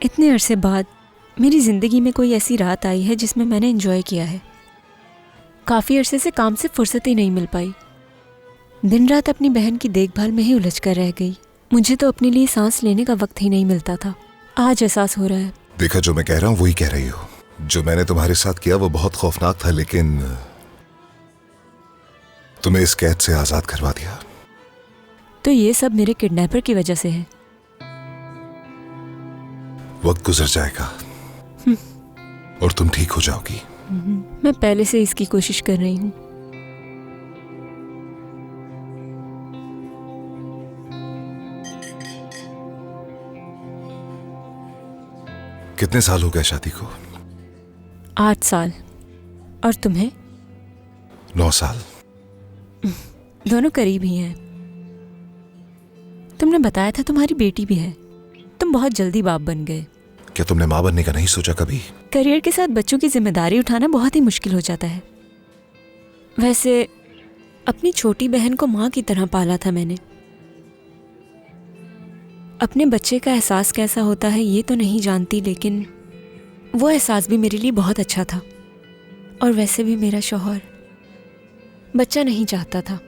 इतने अरसे बाद मेरी ज़िंदगी में कोई ऐसी रात आई है जिसमें मैंने एंजॉय किया है। काफ़ी अरसे से काम से फुर्सत ही नहीं मिल पाई। दिन रात अपनी बहन की देखभाल में ही उलझ कर रह गई। मुझे तो अपने लिए सांस लेने का वक्त ही नहीं मिलता था। आज एहसास हो रहा है। देखा, जो मैं कह रहा हूँ वही कह रही हो। जो मैंने तुम्हारे साथ किया वो बहुत खौफनाक था, लेकिन तुम्हें इस कैद से आजाद करवा दिया। तो ये सब मेरे किडनैपर की वजह से है। वक्त गुजर जाएगा और तुम ठीक हो जाओगी। मैं पहले से इसकी कोशिश कर रही हूँ। कितने साल हो गए शादी को? 8 साल। और तुम्हें? 9 साल। दोनों करीब ही हैं। तुमने बताया था तुम्हारी बेटी भी है। तुम बहुत जल्दी बाप बन गए। क्या तुमने माँ बनने का नहीं सोचा कभी? करियर के साथ बच्चों की जिम्मेदारी उठाना बहुत ही मुश्किल हो जाता है। वैसे अपनी छोटी बहन को माँ की तरह पाला था मैंने। अपने बच्चे का एहसास कैसा होता है ये तो नहीं जानती, लेकिन वो एहसास भी मेरे लिए बहुत अच्छा था। और वैसे भी मेरा शौहर बच्चा नहीं चाहता था।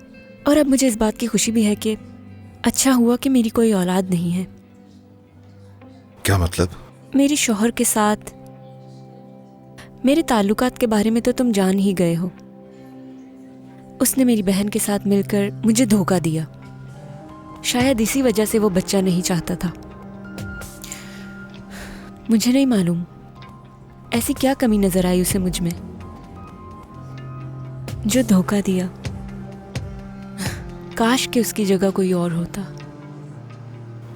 और अब मुझे इस बात की खुशी भी है कि अच्छा हुआ कि मेरी कोई औलाद नहीं है। क्या मतलब? मेरे शौहर के साथ मेरे ताल्लुकात के बारे में तो तुम जान ही गए हो। उसने मेरी बहन के साथ मिलकर मुझे धोखा दिया। शायद इसी वजह से वो बच्चा नहीं चाहता था। मुझे नहीं मालूम ऐसी क्या कमी नजर आई उसे मुझ में जो धोखा दिया। काश कि उसकी जगह कोई और होता।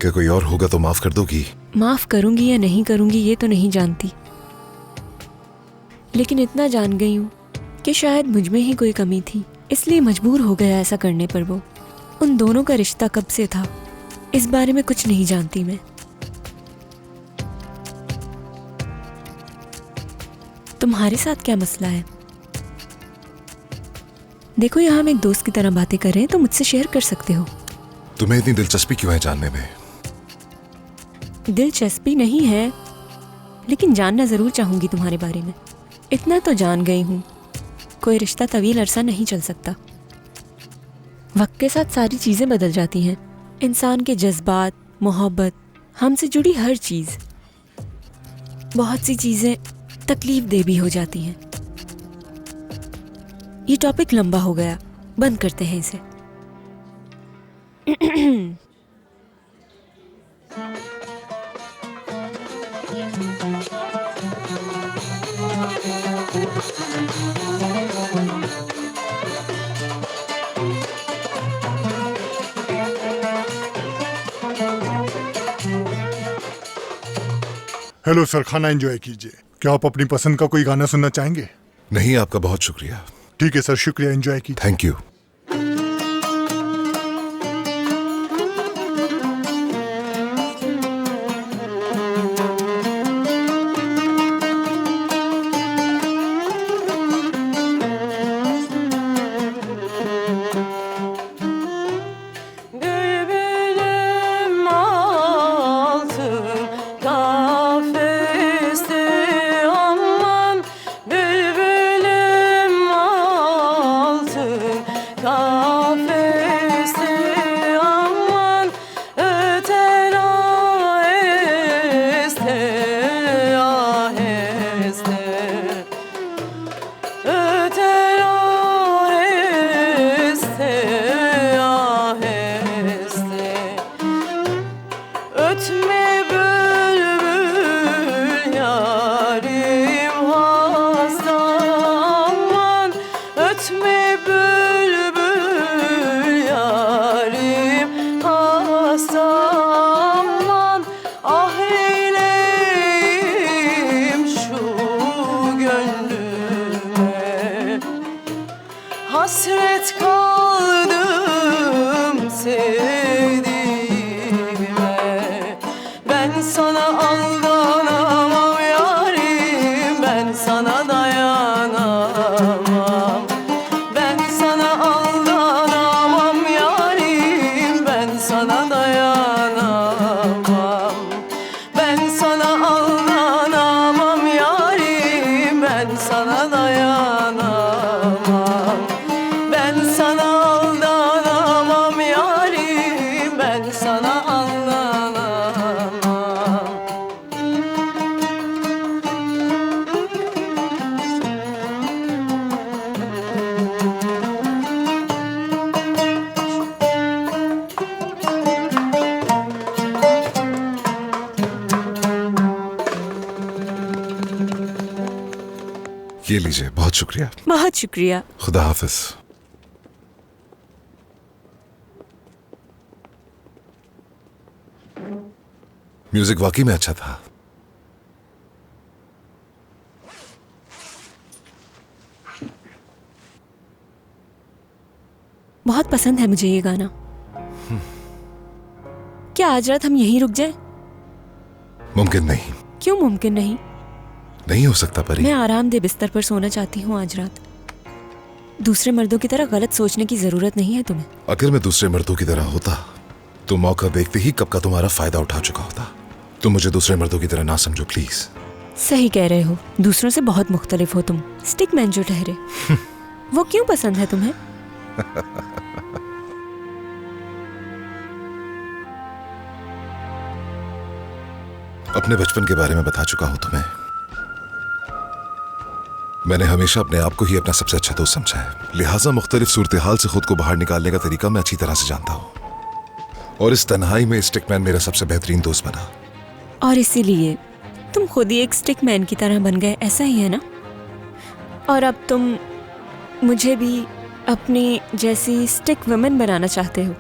क्या कोई और होगा तो माफ कर दोगी? माफ करूंगी या नहीं करूंगी ये तो नहीं जानती, लेकिन इतना जान गई हूं कि शायद मुझ में ही कोई कमी थी, इसलिए मजबूर हो गया ऐसा करने पर। वो उन दोनों का रिश्ता कब से था इस बारे में कुछ नहीं जानती मैं। तुम्हारे साथ क्या मसला है? देखो, यहाँ हम एक दोस्त की तरह बातें कर रहे हैं तो मुझसे शेयर कर सकते हो। तुम्हें इतनी दिलचस्पी क्यों है जानने में? दिलचस्पी नहीं है, लेकिन जानना जरूर चाहूंगी तुम्हारे बारे में। इतना तो जान गई हूं, कोई रिश्ता तवील अरसा नहीं चल सकता। वक्त के साथ सारी चीजें बदल जाती हैं। इंसान के जज्बात, मोहब्बत, हमसे जुड़ी हर चीज। बहुत सी चीजें तकलीफ दे भी हो जाती हैं। ये टॉपिक लंबा हो गया, बंद करते हैं इसे। हेलो सर, खाना एंजॉय कीजिए। क्या आप अपनी पसंद का कोई गाना सुनना चाहेंगे? नहीं, आपका बहुत शुक्रिया। ठीक है सर, शुक्रिया, एंजॉय कीजिए। Thank you. sana aldanamam yarim, ben sana dayanamam. Ben sana aldanamam yarim, ben sana aldanamam. ये लीजिए, बहुत शुक्रिया। बहुत शुक्रिया। खुदा हाफिज। म्यूजिक वाकई में अच्छा था। बहुत पसंद है मुझे ये गाना। क्या आज रात हम यहीं रुक जाएं? मुमकिन नहीं। क्यों मुमकिन नहीं? नहीं हो सकता परी। मैं आरामदेह बिस्तर पर सोना चाहती हूँ आज रात। दूसरे मर्दों की तरह गलत सोचने की जरूरत नहीं है तुम्हें। अगर मैं दूसरे मर्दों की तरह होता तो मौका देखते ही कब का तुम्हारा फायदा उठा चुका होता। तुम मुझे दूसरे मर्दों की तरह ना समझो प्लीज। सही कह रहे हो, दूसरों से बहुत मुख्तलिफ हो तुम। स्टिक मैन जो ठहरे वो क्यों पसंद है तुम्हें? अपने बचपन के बारे में बता चुका हूं तुम्हें। मैंने हमेशा अपने आप को ही अपना सबसे अच्छा दोस्त समझा है, लिहाजा मुख्तलिफ सूरत हाल से खुद को बाहर निकालने का तरीका मैं अच्छी तरह से जानता हूं। और इस तन्हाई में स्टिकमैन मेरा सबसे बेहतरीन दोस्त बना। और इसीलिए तुम खुद ही एक स्टिक मैन की तरह बन गए, ऐसा ही है ना? और अब तुम मुझे भी अपनी जैसी स्टिक वुमेन बनाना चाहते हो।